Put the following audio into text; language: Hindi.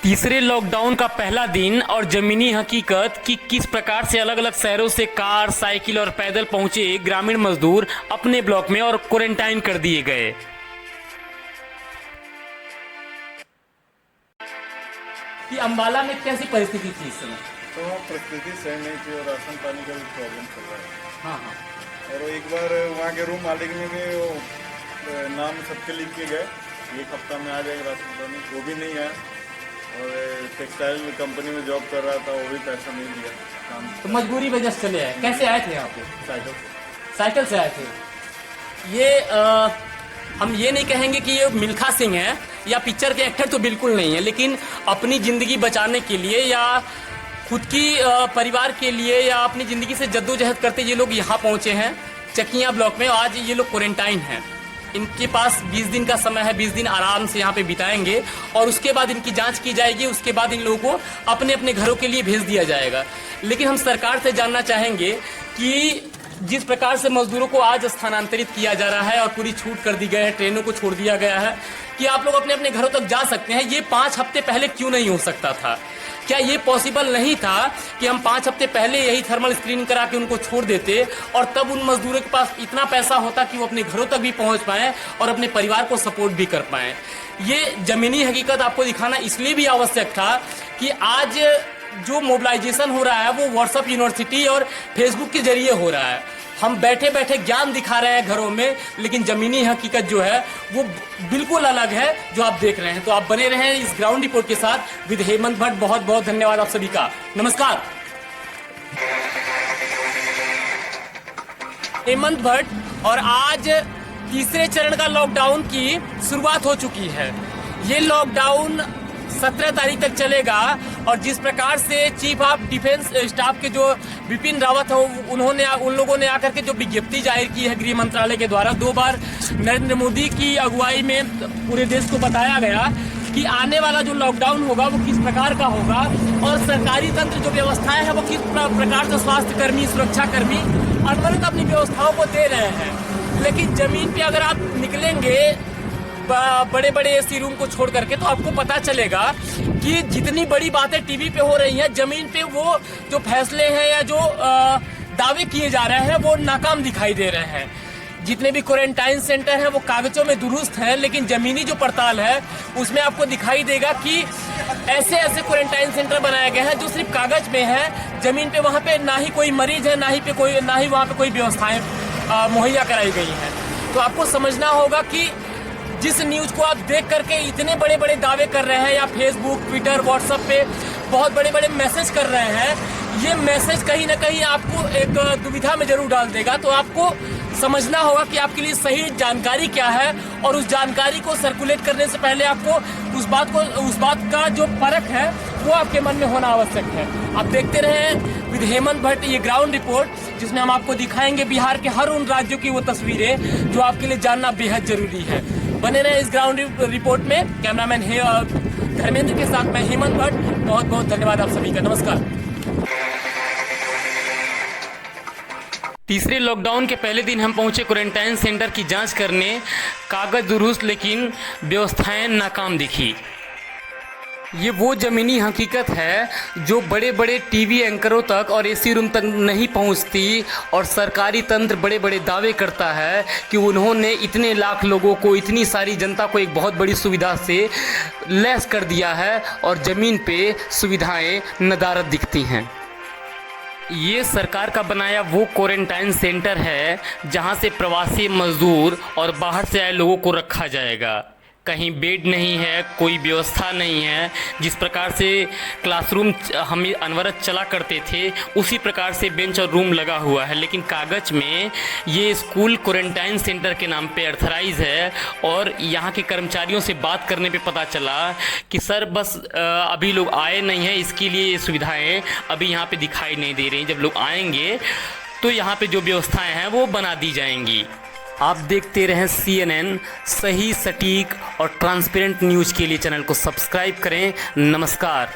तीसरे लॉकडाउन का पहला दिन और जमीनी हकीकत कि किस प्रकार से अलग अलग शहरों से कार, साइकिल और पैदल पहुंचे ग्रामीण मजदूर अपने ब्लॉक में और क्वारंटाइन कर दिए गए। कि अंबाला में कैसी परिस्थिति थी इस समय? तो परिस्थिति सही नहीं थी और राशन पानी का भी प्रॉब्लम चल रहा है। हाँ। और एक बार वहाँ के रूम मालिक ने भी वो नाम सबके लिख के गए, एक हफ्ता में आ जाएगा राशन पानी, वो भी नहीं आया। और टेक्सटाइल कंपनी में जॉब कर रहा था, वो भी पैसा नहीं दिया काम। तो मजबूरी वजह से चले आए। कैसे आए थे यहाँ पे? साइकिल से। साइकिल से आए थे। ये हम ये नहीं कहेंगे कि ये मिल्खा सिंह है या पिक्चर के एक्टर, तो बिल्कुल नहीं है, लेकिन अपनी ज़िंदगी बचाने के लिए या खुद की परिवार के लिए या अपनी ज़िंदगी से जद्दोजहद करते ये लोग यहाँ पहुँचे हैं चकिया ब्लॉक में। आज ये लोग क्वारंटाइन हैं। इनके पास 20 दिन का समय है, 20 दिन आराम से यहाँ पे बिताएंगे और उसके बाद इनकी जांच की जाएगी। उसके बाद इन लोगों को अपने अपने घरों के लिए भेज दिया जाएगा। लेकिन हम सरकार से जानना चाहेंगे कि जिस प्रकार से मजदूरों को आज स्थानांतरित किया जा रहा है और पूरी छूट कर दी गई है, ट्रेनों को छोड़ दिया गया है कि आप लोग अपने अपने घरों तक जा सकते हैं, ये 5 हफ्ते पहले क्यों नहीं हो सकता था? क्या ये पॉसिबल नहीं था कि हम 5 हफ्ते पहले यही थर्मल स्क्रीनिंग करा के उनको छोड़ देते और तब उन मजदूरों के पास इतना पैसा होता कि वो अपने घरों तक भी पहुंच पाएं और अपने परिवार को सपोर्ट भी कर पाएं? ये ज़मीनी हकीकत आपको दिखाना इसलिए भी आवश्यक था कि आज जो मोबिलाइजेशन हो रहा है वो व्हाट्सएप यूनिवर्सिटी और फेसबुक के जरिए हो रहा है। हम बैठे बैठे ज्ञान दिखा रहे हैं घरों में, लेकिन ज़मीनी हकीकत जो है वो बिल्कुल अलग है जो आप देख रहे हैं। तो आप बने रहें इस ग्राउंड रिपोर्ट के साथ विद हेमंत भट्ट। बहुत बहुत धन्यवाद आप सभी का। नमस्कार। हेमंत भट्ट। और आज तीसरे चरण का लॉकडाउन की शुरुआत हो चुकी है। ये लॉकडाउन 17 तारीख तक चलेगा और जिस प्रकार से चीफ ऑफ डिफेंस स्टाफ के जो बिपिन रावत है उन लोगों ने आकर के जो विज्ञप्ति जाहिर की है गृह मंत्रालय के द्वारा, 2 बार नरेंद्र मोदी की अगुवाई में पूरे देश को बताया गया कि आने वाला जो लॉकडाउन होगा वो किस प्रकार का होगा और सरकारी तंत्र जो व्यवस्थाएं हैं वो किस प्रकार से स्वास्थ्य कर्मी, सुरक्षा कर्मी अनवरत अपनी व्यवस्थाओं को दे रहे हैं। लेकिन जमीन पे अगर आप निकलेंगे बड़े बड़े एसी रूम को छोड़ करके तो आपको पता चलेगा कि जितनी बड़ी बातें टीवी पे हो रही हैं, जमीन पे वो जो फैसले हैं या जो दावे किए जा रहे हैं वो नाकाम दिखाई दे रहे हैं। जितने भी क्वारंटाइन सेंटर हैं वो कागजों में दुरुस्त हैं, लेकिन जमीनी जो पड़ताल है उसमें आपको दिखाई देगा कि ऐसे ऐसे क्वारंटाइन सेंटर बनाए गए हैं जो सिर्फ कागज में है, जमीन पे वहाँ पे ना ही कोई मरीज है, ना ही वहाँ पे कोई व्यवस्थाएं मुहैया कराई गई हैं। तो आपको समझना होगा कि जिस न्यूज़ को आप देख करके इतने बड़े बड़े दावे कर रहे हैं या फेसबुक, ट्विटर, व्हाट्सएप पे बहुत बड़े बड़े मैसेज कर रहे हैं, ये मैसेज कहीं ना कहीं आपको एक दुविधा में जरूर डाल देगा। तो आपको समझना होगा कि आपके लिए सही जानकारी क्या है और उस जानकारी को सर्कुलेट करने से पहले आपको उस बात का जो परख है वो आपके मन में होना आवश्यक है। आप देखते रहें विद हेमंत भट्ट ये ग्राउंड रिपोर्ट, जिसमें हम आपको दिखाएंगे बिहार के हर उन राज्यों की वो तस्वीरें जो आपके लिए जानना बेहद जरूरी है। बने रहे इस ग्राउंड रिपोर्ट में। कैमरामैन धर्मेंद्र के साथ मैं हेमंत भट्ट। बहुत बहुत धन्यवाद आप सभी का। नमस्कार। तीसरे लॉकडाउन के पहले दिन हम पहुंचे क्वारंटाइन सेंटर की जांच करने। कागज दुरुस्त लेकिन व्यवस्थाएं नाकाम दिखी। ये वो ज़मीनी हकीकत है जो बड़े बड़े टीवी एंकरों तक और एसी रूम तक नहीं पहुंचती और सरकारी तंत्र बड़े बड़े दावे करता है कि उन्होंने इतने लाख लोगों को, इतनी सारी जनता को एक बहुत बड़ी सुविधा से लैस कर दिया है और ज़मीन पे सुविधाएं नदारद दिखती हैं। ये सरकार का बनाया वो क्वारंटाइन सेंटर है जहां से प्रवासी मजदूर और बाहर से आए लोगों को रखा जाएगा। कहीं बेड नहीं है, कोई व्यवस्था नहीं है। जिस प्रकार से क्लासरूम हम अनवरत चला करते थे उसी प्रकार से बेंच और रूम लगा हुआ है, लेकिन कागज में ये स्कूल क्वारंटाइन सेंटर के नाम पे अर्थराइज है। और यहाँ के कर्मचारियों से बात करने पे पता चला कि सर बस अभी लोग आए नहीं हैं, इसके लिए ये सुविधाएं अभी यहाँ पे दिखाई नहीं दे रही। जब लोग आएंगे तो यहाँ पे जो व्यवस्थाएं हैं वो बना दी जाएंगी। आप देखते रहें CNN, सही, सटीक और ट्रांसपेरेंट न्यूज़ के लिए चैनल को सब्सक्राइब करें। नमस्कार।